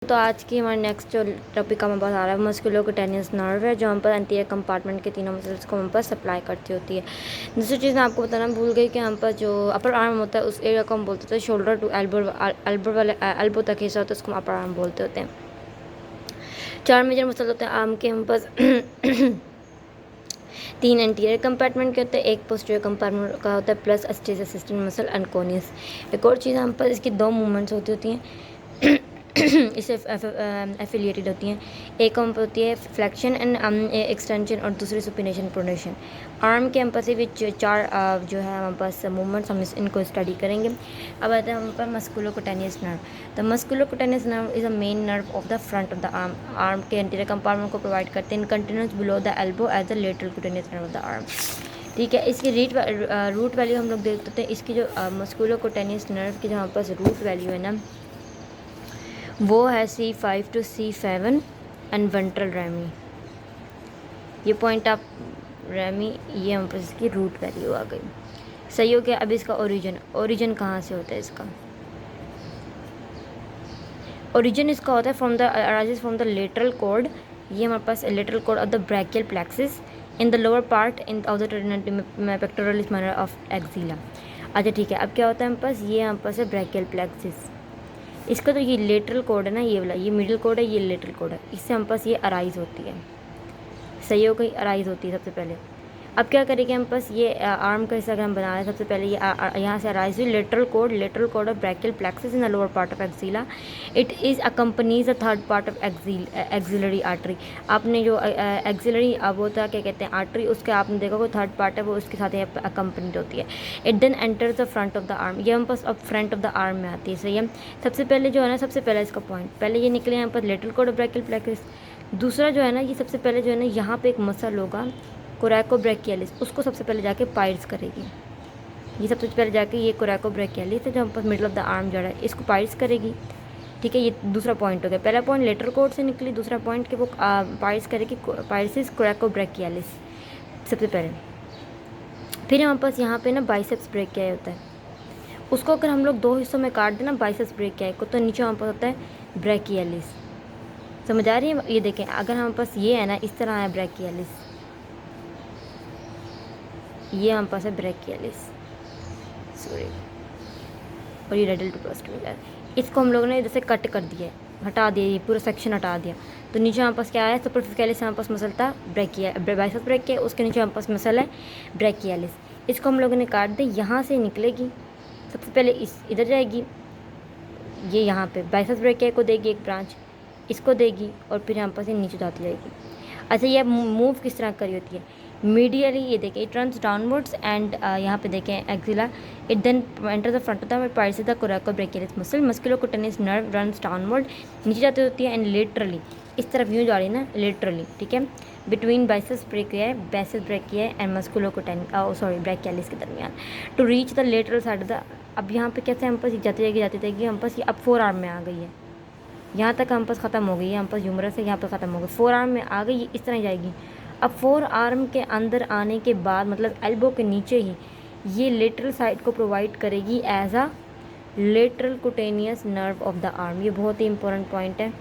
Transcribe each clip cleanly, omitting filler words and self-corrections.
तो आज की हमारे नेक्स्ट जो टॉपिक हमारे पास आ रहा है मस्कुलोक्यूटेनियस नर्व है, जो हम पर एंटीरियर कंपार्टमेंट के तीनों मसल्स को हम पर सप्लाई करती होती है। दूसरी चीज़ मैं आपको बताना भूल गई कि हम पर जो अपर आर्म होता है उस एरिया को हम बोलते थे शोल्डर टू एल्बो वाले एल्बो तक हिस्सा होता है, उसको हम अपर आर्म बोलते होते हैं। 4 मेजर मसल होते हैं आर्म के हम पास। 3 एंटीरियर कंपार्टमेंट के होते हैं, एक पोस्टीरियर कंपार्टमेंट का होता है प्लस अस्टिस असिस्टेंट मसल अनकोनियस। एक और चीज़ हम पर इसकी 2 मूवमेंट्स होती हैं इससे एफिलिएटेड होती हैं। एक हम होती है फ्लेक्शन एंड एक्सटेंशन और दूसरी सुपिनेशन प्रोनेशन। आर्म के हम पास विच 4 जो है हमारे पास मूवमेंट्स, हम इनको स्टडी करेंगे। अब आते हैं हम पर musculocutaneous nerve. The musculocutaneous nerve is a main nerve of the front of the arm. Arm के एंटीरियर कंपार्टमेंट को प्रोवाइड करते हैं, continues below the elbow as the lateral cutaneous nerve of the arm. ठीक है, इसकी root value हम लोग देखते हैं। इसकी जो मस्कुलोक्यूटेनियस नर्व की जो हमारे पास रूट वैल्यू है ना, वो है C5 to C7 and ventral ramie. ये पॉइंट आप रैमी, ये हम पर इसकी रूट वैल्यू आ गई। सही हो गया। अब इसका ओरिजिन कहाँ से होता है? इसका ओरिजिन इसका होता है arises from the lateral cord. ये हमारे पास lateral cord of the brachial plexus in the lower part in of the pectoralis minor of axilla. अच्छा ठीक है, अब क्या होता है हमारे पास? ये हमारे पास है ब्रैकियल प्लेक्सिस। इसका तो ये लेटरल कॉर्ड है ना, ये वाला, ये मिडिल कॉर्ड है, ये लेटरल कॉर्ड है। इससे हम पास ये अराइज होती है। सही हो गई, अराइज होती है सबसे पहले। अब क्या करेंगे हम पास? ये आर्म का हिस्सा अगर हम बना रहे हैं, सबसे पहले ये यहाँ से अराइज हुई lateral cord of brachial plexus in the lower part of axilla. It is accompanies the third part of axillary artery. आपने जो एक्सिलरी अब होता है क्या कहते हैं आर्टरी, उसके आपने देखा कोई थर्ड पार्ट है वो उसके साथ अकम्पनीड होती है। It then enters the front of the arm. ये हम पास अब फ्रंट ऑफ द आर्म में आती है। सही है। सबसे पहले जो है ना, सबसे पहले इसका पॉइंट, पहले ये निकले यहाँ पर lateral cord of brachial plexus. दूसरा जो है ना, ये सबसे पहले जो है ना, यहाँ पे एक मसल होगा कोरैकोब्रैकियलिस, उसको सबसे पहले जाके पायर्स करेगी। ये सबसे पहले जाके ये कोरैकोब्रैकियलिस है जो हम पास मिडल ऑफ द आर्म जा रहा है, इसको पायर्स करेगी। ठीक है, ये दूसरा पॉइंट हो गया। पहला पॉइंट लेटरल कॉर्ड से निकली, दूसरा पॉइंट कि वो पायर्स करेगी पायर्सिस कोरैकोब्रैकियलिस सबसे पहले। फिर हमारे पास यहाँ पे ना बाइसेप्स ब्रैकिया होता है, उसको अगर हम लोग 2 हिस्सों में काट दें ना, बाइसेप्स ब्रैकिया को, तो नीचे हमारे पास होता है ब्रैकियलिस। समझ आ रही है? ये देखें, अगर हमारे पास ये है ना, इस तरह है ब्रैकियलिस, ये हमारे पास है ब्रैकियलिस, सॉरी, और ये रेडल टू पोस्टीरियर। इसको हम लोगों ने जैसे कट कर दिया है, हटा दिया, ये पूरा सेक्शन हटा दिया, तो नीचे हमारे पास क्या है? सुपरफिशियलिस हमारे पास मसल था बाइसेप्स ब्रैकिया, उसके नीचे हमारे पास मसल है ब्रैकियलिस। इसको हम लोगों ने काट दिया, यहाँ से निकलेगी, सबसे पहले इधर जाएगी, ये यहाँ पे बाइसेप्स ब्रैकिया को देगी एक ब्रांच, इसको देगी, और फिर यहाँ पर से नीचे जाती जाएगी। अच्छा, ये मूव किस तरह करी होती है? मीडियली, ये देखें, इट रन्स डाउनवर्ड्स एंड यहाँ पे देखें axilla. It then enter the front of the parts of the coracobrachialis muscle. Musculocutaneous nerve runs downward, नीचे जाती होती है, एंड लेटरली, इस तरफ यूँ जा रही है ना, लेटरली। ठीक है, between biceps brachii and brachialis के दरमियान, to reach the lateral side of the. अब यहाँ पे कैसे हम पास जाती जाएगी हम पास, ये अब 4 आर्म में आ गई है, यहाँ तक हम पास ख़त्म हो गई है, हम पास ह्यूमरस है, यहाँ पर ख़त्म हो गई, 4 आर्म में आ गई, इस तरह जाएगी। अब 4 आर्म के अंदर आने के बाद, मतलब एल्बो के नीचे ही, ये लेटरल साइड को प्रोवाइड करेगी as a lateral cutaneous nerve of the arm. ये बहुत ही इंपॉर्टेंट पॉइंट है,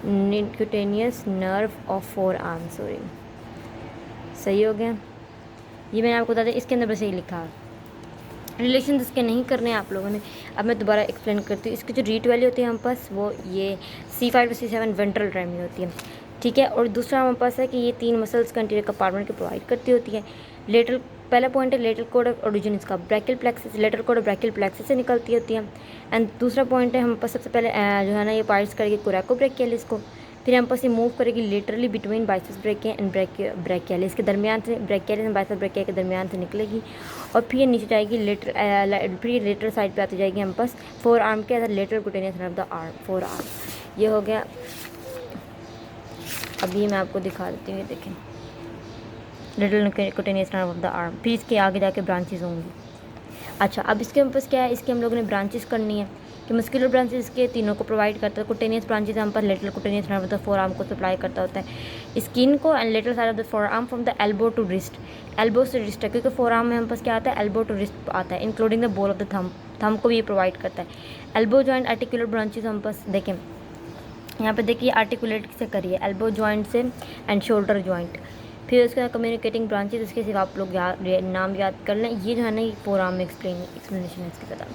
cutaneous nerve of 4 arm, sorry, सही हो गया। ये मैंने आपको बता दिया, इसके अंदर बस यही लिखा है, रिलेशन इसके नहीं करने आप लोगों ने। अब मैं दोबारा एक्सप्लेन करती हूँ। इसकी जो रीट वैल्यू होती है हमारे पास, वो ये C5 to C7 ventral ramie होती है। ठीक है, और दूसरा हमारे पास है कि ये 3 मसल्स का इंटीरियर कंपार्टमेंट को प्रोवाइड करती होती है। लेटरल, पहला पॉइंट है लेटरल कॉर्ड ऑफ ओरिजिन, इसका brachial plexus, lateral cord of brachial plexus से निकलती होती है। एंड दूसरा पॉइंट है हमारे पास सबसे पहले जो है ना, ये पार्ट्स करेगी कोरैकोब्रैकियलिस को, फिर हम पास ये मूव करेगी laterally between biceps brachii and brachialis के दरमियान से, ब्रैकियलिस एंड बाइसेप्स ब्रैकिया के दरमियान से निकलेगी, और फिर नीचे जाएगी फिर लेटर साइड पे आती जाएगी हम पास 4 आर्म के अंदर, lateral cutaneous nerve of the arm, 4 arm. ये हो गया। अभी मैं आपको दिखा देती हूँ, ये देखें, lateral cutaneous nerve of the arm, फिर इसके आगे जाके ब्रांचेज होंगी। अच्छा, अब इसके हम पास क्या है? इसके हम लोगों ने ब्रांचेस करनी है कि मस्कुलर ब्रांचेस के तीनों को प्रोवाइड करता है। कुटेनियस ब्रांचेस हम पर lateral cutaneous nerve of the 4 arm को सप्लाई करता होता है, स्किन को, and lateral side of the 4 arm from the elbow to wrist, elbow से रिस्ट है, क्योंकि 4 आर्म में हम पास क्या आता है? एल्बो टू रिस्ट आता है, including the bowl of the thumb को भी ये प्रोवाइड करता है। एल्बो जॉइंट आर्टिकुलर ब्रांचेस हम पास देखें, यहाँ पे देखिए आर्टिकुलेट से करिए एल्बो जॉइंट से एंड शोल्डर जॉइंट। फिर उसके बाद कम्युनिकेटिंग ब्रांचेस, इसके सिर्फ आप लोग नाम याद कर लें। ये जो है ना ये फोरआर्म में एक्सप्लेनेशन है इसके साथ।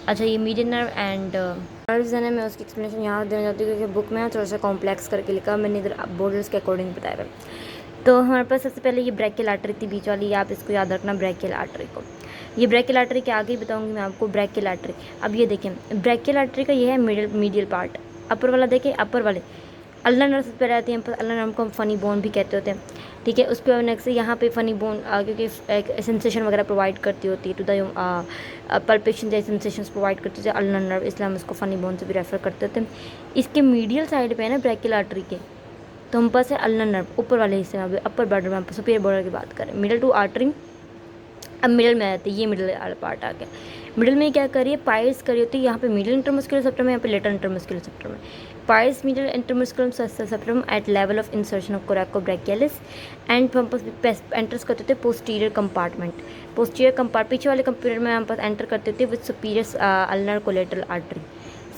अच्छा, ये मीडियन नर्व एंड नर्व्स है ना, मैं उसकी एक्सप्लेनेशन यहाँ देना चाहती हूँ क्योंकि बुक में थोड़ा सा कॉम्प्लेक्स करके लिखा, मैंने इधर बॉर्डर्स के अकॉर्डिंग बताया है। तो हमारे पास सबसे पहले ये ब्रैकियल आर्टरी थी बीच वाली, आप इसको याद रखना ब्रैकियल आर्टरी को। ये ब्रैकियल आर्टरी के आगे ही बताऊंगी मैं आपको ब्रैकियल आर्टरी। अब ये देखें ब्रैकियल आर्टरी का ये है मीडियल पार्ट। अपर वाला देखें, अपर वाले अल्नर नर्व पे रहती है, अल्नर नर्व को हम फनी बोन भी कहते होते हैं, ठीक है। उस पर नेक्स्ट से यहाँ पे फनी बोन क्योंकि सेंसेशन वगैरह प्रोवाइड करती होती है टू द पल्पेशन जैसे सेंसेशंस प्रोवाइड करती है अल्नर नर्व, इसलिए हम उसको फनी बोन से भी रेफर करते होते हैं। इसके मीडियल साइड पे है ना ब्रैकियल आर्टरी के, तो हम पास है अल्नर नर्व ऊपर वाले हिस्से में, अपर बॉर्डर में हम सुपीरियर बॉर्डर की बात करें, मिडल टू आर्टरी। अब मिडल में आते हैं, ये मिडल वाला पार्ट आ गया। मिडल में क्या करिए, पाइल्स करी होती है यहाँ पे मिडल इंटरमस्कुलर सेप्टम, यहाँ पे लेटर इंटरमस्कुलर सेप्टम है। Piles middle intermuscular septum at level of insertion of coracobrachialis and हम एंटर्स करते थे पोस्टीरियर कंपार्टमेंट। पोस्टीरियर कंपार्ट पीछे वाले कंप्यूटर में हम पास एंटर करते थे with superior ulnar collateral artery.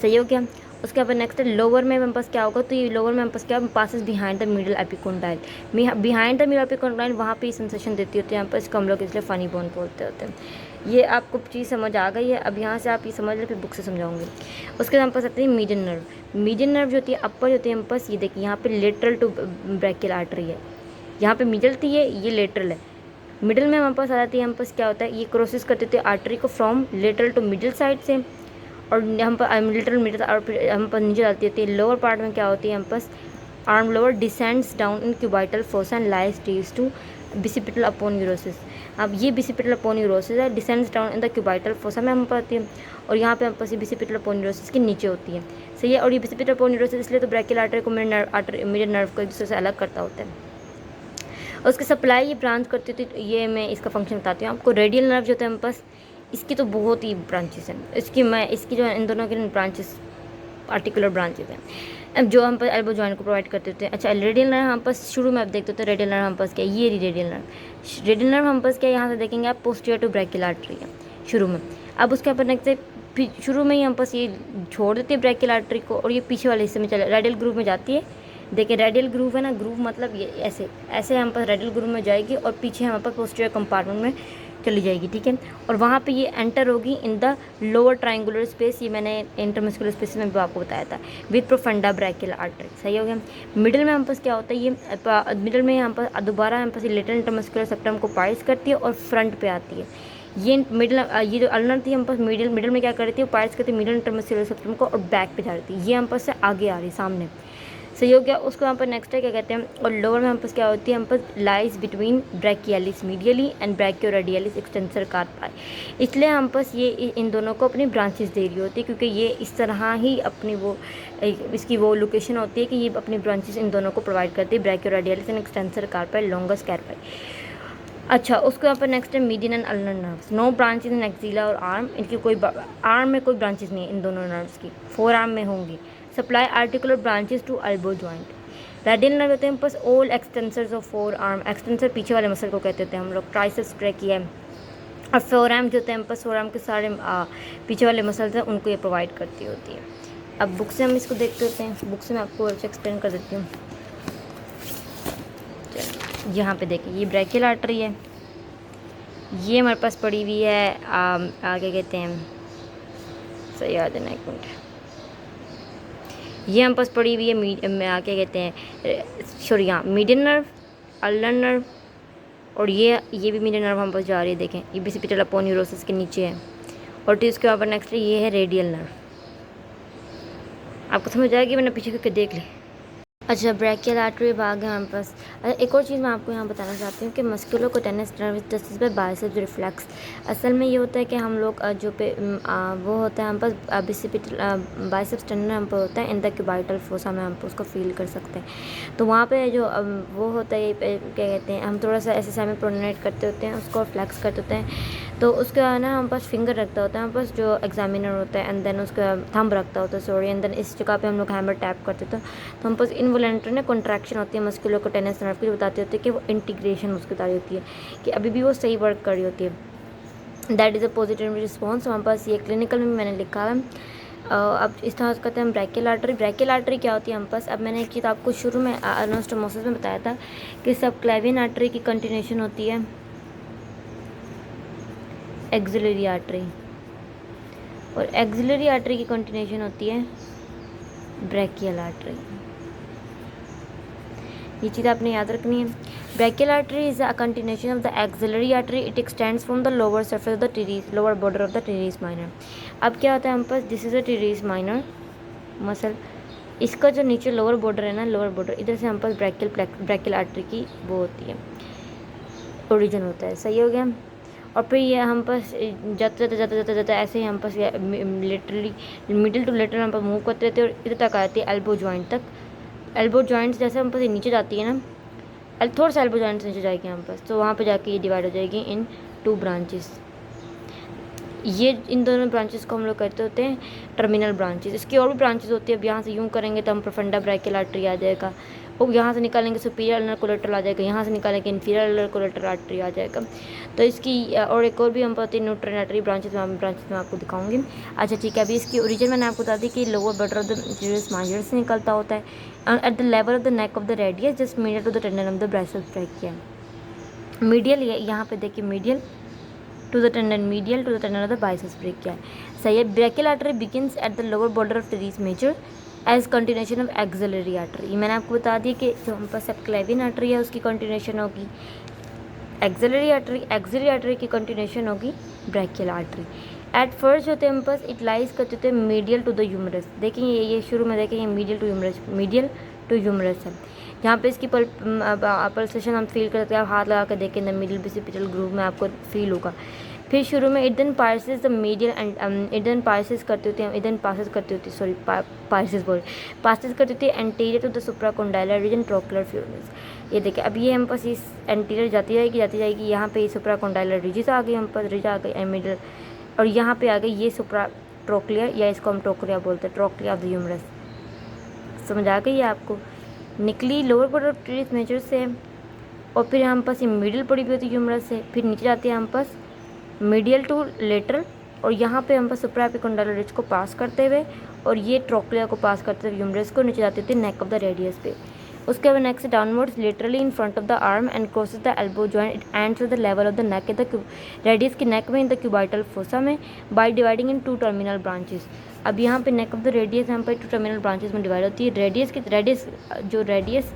सही हो गया। उसके बाद नेक्स्ट लोअर में हमारे पास क्या होगा, तो ये लोअर में हमारे पास क्या passes behind the middle epicondyle. Behind the middle epicondyle वहाँ पे सेंसेशन देती होती है यहाँ पर, इसको हम लोग इसलिए फनी बोन बोलते होते हैं। ये आपको चीज़ समझ आ गई है। अब यहाँ से आप ये समझ लें, फिर बुक से समझाऊंगी। उसके बाद हम पास आते हैं मीडियन नर्व। मीडियन नर्व जो होती है अपर होती है हम पास, ये देखिए यहाँ पे लेटरल टू ब्रैकियल आर्टरी है, यहाँ पे मिडल थी ये लेटरल है। मिडल में हमारे पास आ जाती है, हम पास क्या होता है, ये क्रॉसेस करते थे आर्टरी को from lateral to middle side से, और हम पर मिडल और फिर हम पर नीचे जाती होती है। लोअर पार्ट में क्या होती है हम पास arm lower descends down in cubital fossa and lies टीज टू बिसिपिटल अपॉन यूरोसिस। अब ये बिसिपिटल अपॉन यूरोसिस है, descends down in the cubital fossa में हम पाती है, और यहाँ पे हम पास ये बिसिपिटल अपॉन यूरोसिस के नीचे होती है। सही है। और ये बिसिपिटल अपॉन यूरोसिस इसलिए तो ब्रैकियल आर्टरी को मीडियन नर्व को एक दूसरे से अलग करता होता है। उसकी सप्लाई ये ब्रांच करती थी, ये मैं इसका फंक्शन बताती हूँ आपको। रेडियल नर्व जो होता है हम पास, इसकी तो बहुत ही ब्रांचेस हैं, इसकी जो इन दोनों के ब्रांचेस आर्टिकुलर ब्रांचेस हैं। अब जो हम पर एल्बो जॉइंट को प्रोवाइड करते थे। अच्छा, रेडियल नर्व हम पास शुरू में आप देखते थे, रेडियल नर्व हम पास क्या, ये रेडियल नर्व हम पास क्या, यहाँ से देखेंगे आप पोस्टीरियर टू ब्रैकियल आर्टरी है शुरू में। अब उसके ऊपर नेक्स्ट से शुरू में ही हम पास ये छोड़ देते हैं ब्रैकियल आर्टरी को, और ये पीछे वाले हिस्से में चले रेडियल ग्रूव में जाती है। देखिए रेडियल ग्रूव है ना, ग्रूव मतलब ये ऐसे ऐसे हम पास रेडियल ग्रूव में जाएगी, और पीछे हमारे पास पोस्टीरियर कंपार्टमेंट में चली जाएगी, ठीक है। और वहाँ पे ये एंटर होगी इन द लोअर ट्रायंगुलर स्पेस, ये मैंने इंटरमस्कुलर स्पेस में भी आपको बताया था, विद प्रोफंडा ब्रैकियल आर्टरी। सही हो गया। मिडिल में हम पास क्या होता है, ये मिडिल में हम पास दोबारा हम पास लेटर इंटरमस्कुलर सेप्टम को पाइल्स करती है और फ्रंट पे आती है। ये मिडिल, ये जो अल्नर थी हम पास मिडिल में क्या करती है, पाइल्स करती है मिडिल इंटरमस्कुलर सेप्टम को, और बैक पे जा रही थी, ये हम पास से आगे आ रही है सामने। सही हो गया। उसको यहाँ पर नेक्स्ट है क्या कहते हैं, और लोअर में हम पास क्या होती है, हम पास lies between brachialis medially and brachioradialis extensor carpi. इसलिए हम पास ये इन दोनों को अपनी ब्रांचेस दे रही होती है, क्योंकि ये इस तरह ही अपनी वो इसकी वो लोकेशन होती है कि ये अपनी ब्रांचेस इन दोनों को प्रोवाइड करती है, brachioradialis and extensor carpi, longus carpi. अच्छा, उसके यहाँ पर नेक्स्ट है median and ulnar nerves. No branches in axilla और आर्म, इनकी कोई आर्म में कोई ब्रांचेस नहीं है इन दोनों नर्व्स की, फोर आर्म में होंगी। Supply articular branches to elbow joint. Radial nerve होते हैं बस all extensors of forearm, extensor पीछे वाले मसल को कहते थे हम लोग, ट्राइसेप्स ट्रैकियम। और फोर आर्म जो होते हैं बस फोर आर्म के सारे पीछे वाले मसल्स हैं, उनको ये प्रोवाइड करती होती है। अब बुक से हम इसको देखते होते हैं, बुक से मैं आपको अच्छे एक्सप्लेन कर देती हूँ। यहाँ पे देखिए ये ब्रैकियल आर्टरी है, ये हमारे पास पड़ी हुई है आगे कहते हैं, सही याद है ना एक मिनट, ये हम पास पड़ी हुई है क्या कहते हैं, सॉरी यहाँ मीडियन नर्व, अल्नर नर्व, और ये भी मीडियन नर्व हम पास जा रही है, देखें ये बिसिपिटल अपॉन यूरोसिस के नीचे है। और तो इसके ऊपर नेक्स्ट ये है रेडियल नर्व। आपको समझ आएगी, मैंने पीछे करके देख ली। अच्छा, ब्रैकियल आर्टरी भाग है हमारे पास। एक और चीज़ मैं आपको यहाँ बताना चाहती हूँ कि मस्कुलोकुटेनस नर्व जस्टिस बाय बाइसेप्स रिफ्लेक्स। असल में ये होता है कि हम लोग जो पे वो होता है हम पास बिसिपिटल बाइसेप्स टेंडन हम पर होता है इन द क्यूबाइटल फोसा में, हम उसको फील कर सकते हैं। तो वहाँ पे जो वो होता है क्या कहते हैं, हम थोड़ा सा ऐसे साइड में प्रोनेट करते होते हैं, उसको फ्लैक्स करते होते हैं, तो उसके बाद ना हम पास फिंगर रखता होता है, हम पास जो एग्जामिनर होता है, एंड देन उसका थंब रखता होता है, सॉरी, एंड देन इस जगह पे हम लोग हैमर टैप करते थे, तो हम पास इनवॉलेंटरी ना कॉन्ट्रैक्शन होती है मस्कुलोकुटेनस नर्व की, बताती होती है कि वो इंटीग्रेशन उसकी बता रही होती है कि अभी भी वो सही वर्क कर रही होती है। That is a positive response. हमारे पास ये क्लिनिकल में मैंने लिखा है, अब इस तरह से कहते हैं हम ब्रैकियल आर्टरी। ब्रैकियल आर्टरी क्या होती है हम पास, अब मैंने एक चीज़ आपको शुरू में एनास्टोमोसिस में बताया था कि सबक्लेवियन आर्टरी की कंटिन्यूशन होती है एक्सिलरी आर्टरी, और एक्सिलरी आर्टरी की कंटिन्यूशन होती है ब्रैकियल आर्टरी। ये चीज़ आपने याद रखनी है। Brachial artery is a continuation of the axillary artery, it extends from the lower surface of the teres, lower border of the teres minor. अब क्या होता है हम पास, this is a teres minor muscle, इसका जो नीचे लोअर बॉर्डर है ना, लोअर बॉर्डर, इधर से हम पास ब्रैकियल आर्टरी की वो होती है, ओरिजिन होता है। सही हो गया। और फिर ये हम पास जाते ऐसे ही हम पास लिटरली मिडिल टू लेटरल हम पास मूव करते रहते हैं और इधर तक आती है एल्बो जॉइंट तक। एल्बो जॉइंट्स जैसे हम पास नीचे जाती है ना, थोड़ा सा एल्बो जॉइंट्स नीचे जाएगी हम पास, तो वहाँ पे जाके ये डिवाइड हो जाएगी इन 2 ब्रांचेस। ये इन दोनों ब्रांचेस को हम लोग कहते होते हैं टर्मिनल ब्रांचेस। इसकी और भी ब्रांचेस होती है। अब यहाँ से यूँ करेंगे तो हम प्रोफंडा ब्रैकियल आर्टरी आ जाएगा, और यहाँ से निकालेंगे सुपीरियर अल्नर कोलेटरल आ जाएगा, यहाँ से निकालेंगे इन्फीरियर अल्नर कोलेटरल आर्टरी आ जाएगा। तो इसकी और एक और भी हम पता है न्यूट्रल आर्टरी ब्रांचेस में आपको दिखाऊंगी। अच्छा ठीक है, अभी इसकी ओरिजिन मैंने आपको बता दी कि lower border of the teres minor से निकलता होता है at the level of the neck of the radius just medial to the tendon of the brachial brachii. Medial, यहाँ पे देखिए medial to the tendon, medial to the tendon of the biceps brachii। सही है। Brachial artery begins at the lower border of teres major as continuation of axillary artery। ये मैंने आपको बता दिया कि जो हम पास सबक्लेवियन आर्टरी है उसकी कंटिन्यूशन होगी एक्सिलरी आर्टरी, एक्सिलरी आर्टरी की कंटिन्यूशन होगी ब्रैकियल आर्टरी। एट फर्स्ट होते हैं हम पास इट लाइज करते थे मीडियल टू द ह्यूमरस। देखेंगे ये शुरू में देखेंगे मीडियल टू ह्यूमरस है। यहाँ पे इसकी पल्सेशन हम फील करते हैं, आप हाथ लगा कर देखें द मिडिल बिसिपिटल ग्रूव में आपको फील होगा। फिर शुरू में it then passes the medial and it then passes करती होती है, इधन पासेस करती होती है, सॉरी पासेस करती होती है anterior to the supracondylar region trochlear furrows. ये देखिए अब ये हम पास इस एंटीरियर जाती जाएगी यहाँ पे सुप्राकोंडाइलर रिजिस आ गई, हम पास रिज आ गई मिडिल, और यहाँ पे आ गई ये सुप्रा ट्रोक्लियर, या इसको हम ट्रोक्लिया बोलते हैं, ट्रोक्लिया ऑफ द ह्यूमरस। समझ आ गई है आपको। निकली lower border of teres major से, और फिर हम पास ये मिडिल पड़ी हुई होती है ह्यूमरस से, फिर नीचे जाती है हम पास मीडियल टू लेटरल, और यहाँ पे हम पास सुप्राएपिकोंडाइलर रिज को पास करते हुए और ये ट्रोक्लिया को पास करते हुए ह्यूमरस को नीचे जाती थी नेक ऑफ द रेडियस पे। उसके बाद next downwards laterally in front of the arm and crosses the elbow joint, it ends the level of the neck in the radius की नेक में इन द क्यूबाइटल फोसा में by dividing in 2 terminal branches. अब यहाँ पे नेक of the radius यहाँ पे 2 terminal branches में divide होती है। रेडियस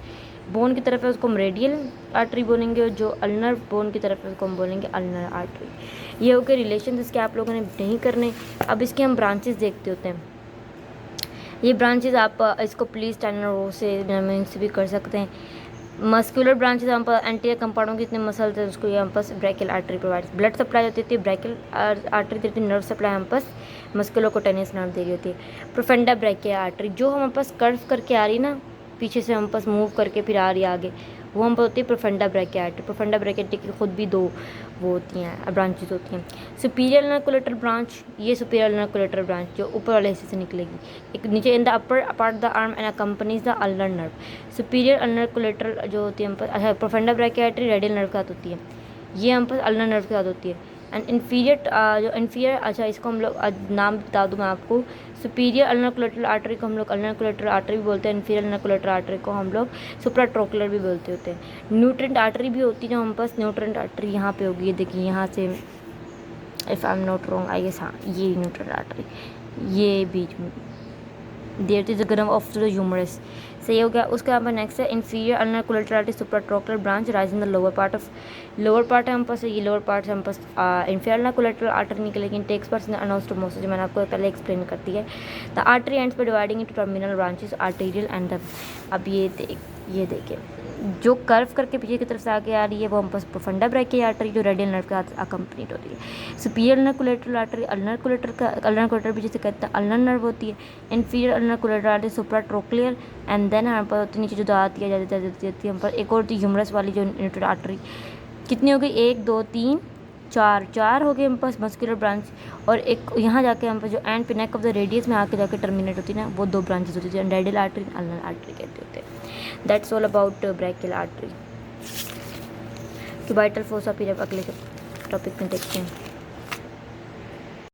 बोन की तरफ है उसको हम रेडियल आर्टरी बोलेंगे, और जो अल्नर बोन की तरफ है उसको हम बोलेंगे अल्नर आर्टरी। ये हो गए रिलेशन इसके आप लोगों ने नहीं करने। अब इसके हम ब्रांचेस देखते होते हैं। ये ब्रांचेस आप इसको प्लीज टर्नर रो से भी कर सकते हैं। मस्कुलर ब्रांचेस हम पर एंटीरियर कंपाउंड के इतने मसल्स हैं उसको ये हम पास brachial artery provide, blood supply होती है ब्रैकियल आर्टरी देती है, नर्व सप्लाई हम पास मस्कुलोकुटेनियस नर्व दे रही होती है। प्रोफेंडा ब्रैकिया आर्टरी जो हम पास कर्व करके आ रही ना, पीछे से हम पास मूव करके फिर आ रही है आगे, वो हम होती है प्रोफेंडा ब्रैकिया आर्टरी। प्रोफेंडा ब्रैकिया आर्टरी की खुद भी 2 वो होती हैं ब्रांचेस होती हैं। सुपीरियर अल्नर कोलेटरल ब्रांच, ये सुपीरियर अल्नर कोलेटरल ब्रांच जो ऊपर वाले हिस्से से निकलेगी, एक नीचे in the upper part the arm and accompanies the ulnar nerve. Superior ulnar collateral जो होती है हम पास, अच्छा प्रोफेंडा ब्रैकिया आर्टरी रेडियल नर्व के साथ होती है, ये हम पास अल्नर नर्व के साथ होती है। एंड इन्फीरियर अच्छा इसको हम लोग नाम बता दूँ मैं आपको, सुपीरियर अल्नर कोलेटरल आर्टरी को हम लोग अल्नर कोलेटरल आर्टरी भी बोलते हैं, इन्फीरियर अल्नर कोलेटरल आर्टरी को हम लोग सुप्राट्रोकुलर भी बोलते होते हैं। न्यूट्रेंट आर्टरी भी होती है जो हम पास, न्यूट्रेंट आर्टरी यहाँ पे होगी, ये देखिए यहाँ से, if I am not wrong I guess, हाँ ये न्यूट्रेंट आर्टरी, ये बीच में there is the groove of the humerus. सही हो गया। उसके बाद नेक्स्ट है inferior ulnar collateral artery supratrochlear branch rise in the lower part है हम पास, ये लोअर पार्ट से हम पास इन्फीरियर अल्नर कोलेटरल आर्टरी निकलेगी, टेक्स पार्ट इन अनास्टोमोसिस जो मैंने आपको पहले एक्सप्लेन कर दिया है। द आर्टरी एंड्स पर dividing into terminal branches arterial end the, अब ये देखिए जो कर्व करके पीछे की तरफ से आगे आ रही है वो हम पास प्रोफंडा ब्रैकिया आर्टरी जो रेडियल नर्व के साथ अकम्पनीड होती है। Superior ulnar collateral artery ulnar collateral भी जिसे कहते हैं अल्नर नर्व होती है। Inferior ulnar collateral artery supratrochlear and then हमारे पास होती है नीचे जो आती है हम पर एक और होती है ह्यूमरस वाली जो न्यूट्रल आर्टरी। कितनी हो गई, 1 2 3 4 हो गए हम पास मस्कुलर ब्रांच, और एक यहाँ जाके हम पास जो एंड पे नेक ऑफ द रेडियस में आके जाके टर्मिनेट होती है ना, वो 2 ब्रांचेस होती है, रेडियल आर्टरी अल्नर आर्टरी कहते होते हैं। That's all about brachial artery. Cubital fossa फिर अब अगले टॉपिक में देखते हैं।